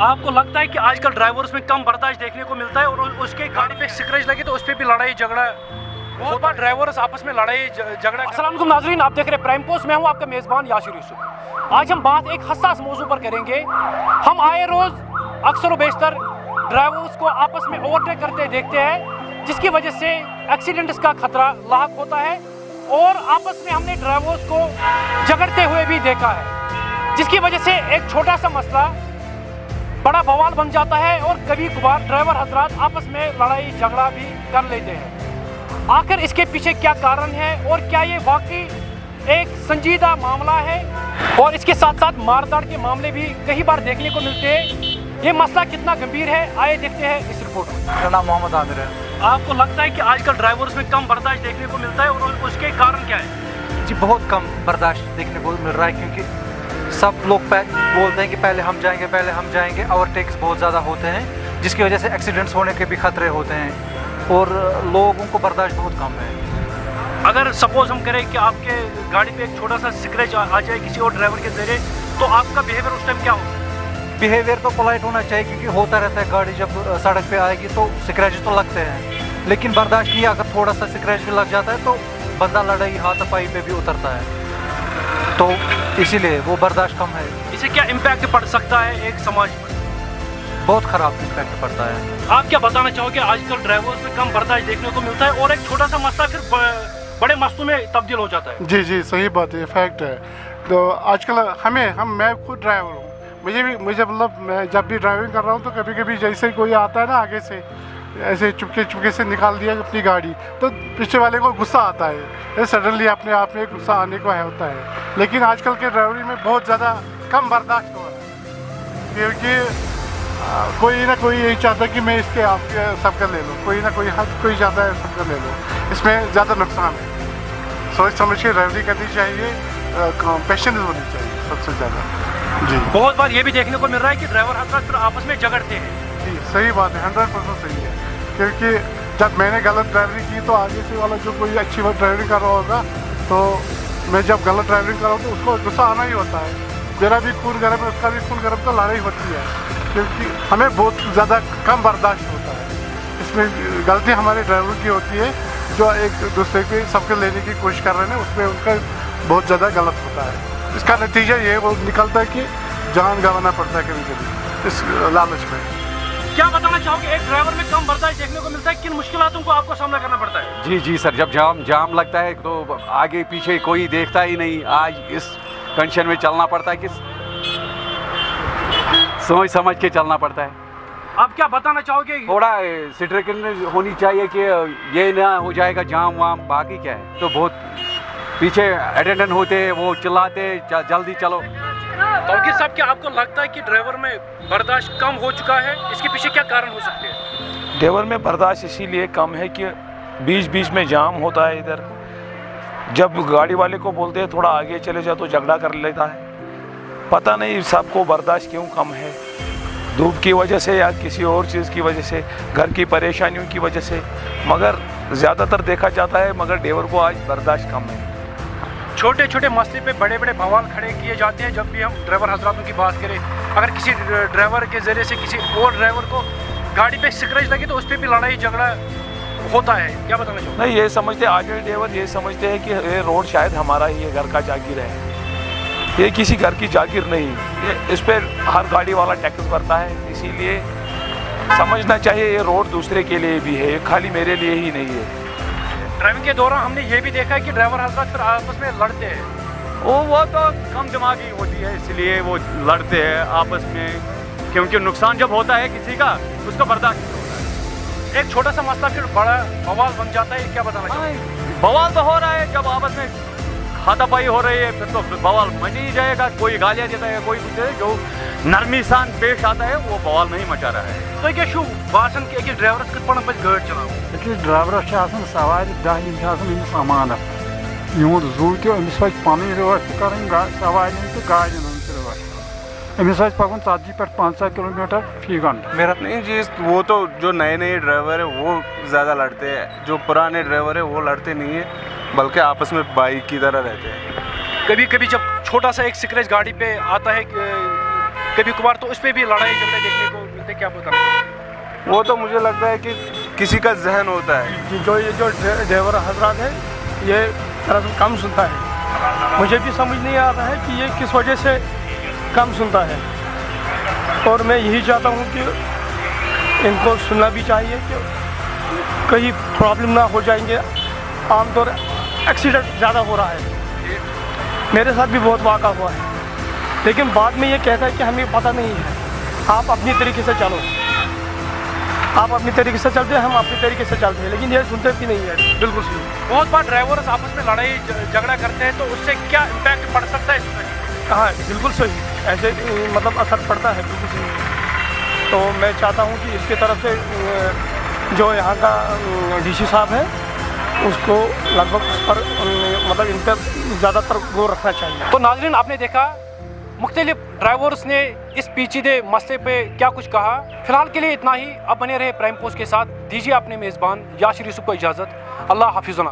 आपको लगता है कि आजकल ड्राइवर्स में कम बर्दाश्त देखने को मिलता है और उसके गाड़ी पे स्क्रैच लगे तो उस पर भी लड़ाई झगड़ा बहुत बार ड्राइवर्स आपस में लड़ाई झगड़ा। अस्सलाम वालेकुम नाज़रीन, आप देख रहे हैं प्राइम पोस्ट। मैं हूं आपका मेज़बान यासिर यूसुफ। आज हम बात एक हसास मौजू पर करेंगे। हम आए रोज़ अक्सर व बेशतर ड्राइवर्स को आपस में ओवरटेक करते देखते हैं, जिसकी वजह से एक्सीडेंट्स का खतरा लाक होता है और आपस में हमने ड्राइवर्स को झगड़ते हुए भी देखा है, जिसकी वजह से एक छोटा सा मसला बड़ा बवाल बन जाता है और कभी कभार ड्राइवर हजरात आपस में लड़ाई झगड़ा भी कर लेते हैं। आखिर इसके पीछे क्या कारण है और क्या ये वाकई एक संजीदा मामला है? और इसके साथ साथ मारधाड़ के मामले भी कई बार देखने को मिलते हैं। ये मसला कितना गंभीर है, आइए देखते हैं इस रिपोर्ट में। मेरा नाम मोहम्मद आमिर है। आपको लगता है कि आजकल ड्राइवर्स में कम बर्दाश्त देखने को मिलता है और उसके कारण क्या है? जी बहुत कम बर्दाश्त देखने को मिल रहा है, क्योंकि सब लोग बोलते हैं कि पहले हम जाएंगे। ओवरटेक्स बहुत ज़्यादा होते हैं, जिसकी वजह से एक्सीडेंट्स होने के भी खतरे होते हैं और लोगों को बर्दाश्त बहुत कम है। अगर सपोज हम करें कि आपके गाड़ी पे एक छोटा सा स्क्रैच आ जाए किसी और ड्राइवर के जरिए, तो आपका बिहेवियर उस टाइम क्या होगा? बिहेवियर तो पोलाइट होना चाहिए, क्योंकि होता रहता है, गाड़ी जब सड़क पे आएगी तो स्क्रैच तो लगते हैं, लेकिन बर्दाश्त किया अगर थोड़ा सा स्क्रैच भी लग जाता है तो बंदा लड़ाई हाथापाई पे भी उतरता है, तो इसीलिए वो बर्दाश्त कम है। इससे क्या इम्पैक्ट पड़ सकता है एक समाज पर? बहुत ख़राब इम्पैक्ट पड़ता है। आप क्या बताना चाहोगे? आजकल ड्राइवर्स में कम बर्दाश्त देखने को मिलता है और एक छोटा सा मसला फिर बड़े मसलों में तब्दील हो जाता है। जी सही बात है, फैक्ट है। तो आजकल मैं खुद ड्राइवर हूँ, मुझे मतलब मैं जब भी ड्राइविंग कर रहा हूँ तो कभी कभी जैसे कोई आता है ना आगे से, ऐसे चुपके से निकाल दिया अपनी गाड़ी, तो पीछे वाले को गुस्सा आता है, सडनली अपने आप में गुस्सा आने को होता है। लेकिन आजकल के ड्राइवरी में बहुत ज़्यादा कम बर्दाश्त हो रहा है, क्योंकि कोई ना कोई यही चाहता है कि मैं इसके आपके सबका ले लूँ, कोई ना कोई कोई चाहता है सबका ले लो, इसमें ज़्यादा नुकसान है। सोच समझ के ड्राइवरी करनी चाहिए, पेशेंस होनी चाहिए सबसे ज़्यादा। जी बहुत बार ये भी देखने को मिल रहा है कि ड्राइवर हजरात फिर आपस में झगड़ते हैं। जी सही बात है, 100% सही है, क्योंकि जब मैंने गलत ड्राइवरी की तो आगे से वाला जो कोई अच्छी बात ड्राइवरिंग कर रहा होगा, तो मैं जब गलत ड्राइवरिंग कर रहा हूँ तो उसको गुस्सा आना ही होता है। मेरा भी खून गर्म है, उसका भी खून गर्म, तो लड़ाई होती है, क्योंकि हमें बहुत ज़्यादा कम बर्दाश्त होता है। इसमें गलती हमारे ड्राइवर की होती है, जो एक दूसरे के सबके लेने की कोशिश कर रहे हैं, उसमें उनका बहुत ज़्यादा गलत होता है। इसका नतीजा ये वो निकलता है कि जान गंवाना पड़ता है कभी कभी इस लालच में। क्या बताना चाहोगे? एक ड्राइवर में कम बर्दाश्त देखने को मिलता है, किन मुश्किलों को आपको सामना करना पड़ता है? जी सर, जब जाम लगता है तो आगे पीछे कोई देखता ही नहीं। आज इस कंडीशन में चलना पड़ता है कि सोच समझ के चलना पड़ता है। आप क्या बताना चाहोगे? थोड़ा स्ट्रिक्टनेस होनी चाहिए कि ये ना हो जाएगा जाम वाम, बाकी क्या है तो बहुत पीछे अटेंडेंट होते हैं, वो चिल्लाते जल्दी चलो। तो साहब, क्या आपको लगता है कि ड्राइवर में बर्दाश्त कम हो चुका है? इसके पीछे क्या कारण हो सकते हैं? ड्राइवर में बर्दाश्त इसीलिए कम है कि बीच में जाम होता है। इधर जब गाड़ी वाले को बोलते हैं थोड़ा आगे चले जाओ तो झगड़ा कर लेता है। पता नहीं सबको बर्दाश्त क्यों कम है, धूप की वजह से या किसी और चीज़ की वजह से, घर की परेशानियों की वजह से, मगर ज़्यादातर देखा जाता है मगर ड्राइवर को आज बर्दाश्त कम है। छोटे छोटे मसले पे बड़े बड़े बवाल खड़े किए जाते हैं। जब भी हम ड्राइवर हजरातों की बात करें, अगर किसी ड्राइवर के ज़रिए से किसी और ड्राइवर को गाड़ी पे स्क्रैच लगे तो उस पर भी लड़ाई झगड़ा होता है। क्या बताना चाहिए? नहीं, ये समझते आज के ड्राइवर ये समझते हैं कि ये रोड शायद हमारा ही है, घर का जागीर है, ये किसी घर की जागीर नहीं। ये इस पर हर गाड़ी वाला टैक्स भरता है, इसीलिए समझना चाहिए ये रोड दूसरे के लिए भी है, ये खाली मेरे लिए ही नहीं है। ड्राइविंग के दौरान हमने ये भी देखा है कि ड्राइवर हजरात फिर आपस में लड़ते हैं। वो तो कम दिमागी होती है, इसलिए वो लड़ते हैं आपस में, क्योंकि नुकसान जब होता है किसी का उसका बर्दाश्त नहीं होता है। एक छोटा सा मसला फिर बड़ा बवाल बन जाता है। क्या बताना चाहिए? बवाल तो हो रहा है, जब आपस में हाथापाई हो रही है फिर तो बवाल बन ही जाएगा। कोई गालियाँ देता है, कोई कुछ है, जो नरमी सान पेश आता है वो बवाल नहीं मचा रहा है। तो क्या शू बासन कि अकिस ड्राइवरस कित पन पज गाड़ी चलाव? अकिस ड्राइवरस सवारी 10 यम अमिस अमानत यूद जू तो अमिस पन रवट कर सवारी तो गाड़ि रवट अमिस पकन 40 पे 50 किलोमीटर फी घंटा। मेरा नहीं जी, वो तो जो नए ड्राइवर है वो ज़्यादा लड़ते हैं, जो पुराने ड्राइवर है वो लड़ते नहीं है, बल्कि आपस में बाइक की तरह रहते हैं। कभी कभी जब छोटा सा एक स्क्रैच गाड़ी पे आता है, कभी कभार तो उस पर भी लड़ाई झगड़े देखने को मिलते, क्या बताना चाहोगे? वो तो मुझे लगता है कि किसी का जहन होता है। जो ड्राइवर हजरात है ये दरअसल कम सुनता है, मुझे भी समझ नहीं आता है कि ये किस वजह से कम सुनता है। और मैं यही चाहता हूँ कि इनको सुनना भी चाहिए कि कहीं प्रॉब्लम ना हो जाएंगे। आमतौर एक्सीडेंट ज़्यादा हो रहा है, मेरे साथ भी बहुत वाक़ा हुआ है, लेकिन बाद में ये कहता है कि हमें पता नहीं है, आप अपनी तरीके से चलो, आप अपनी तरीके से चलते हैं, हम अपनी तरीके से चलते हैं, लेकिन ये सुनते भी नहीं है। बिल्कुल सही। बहुत बार ड्राइवर्स आपस में लड़ाई झगड़ा करते हैं, तो उससे क्या इम्पैक्ट पड़ सकता है इस पर? हाँ बिल्कुल सही, ऐसे मतलब असर पड़ता है, बिल्कुल सही। तो मैं चाहता हूँ कि इसके तरफ से जो यहाँ का डीसी साहब है उसको लगभग उस पर मतलब इन पर ज़्यादातर गौर रखना चाहिए। तो नाज़रीन, आपने देखा मुख्तलिफ ड्राइवर्स ने इस पेचीदे मसले पे क्या कुछ कहा। फिलहाल के लिए इतना ही। अब बने रहे प्राइम पोस्ट के साथ। दीजिए अपने मेज़बान याशिर यूसुफ को इजाज़त। अल्लाह हाफिज़ुना।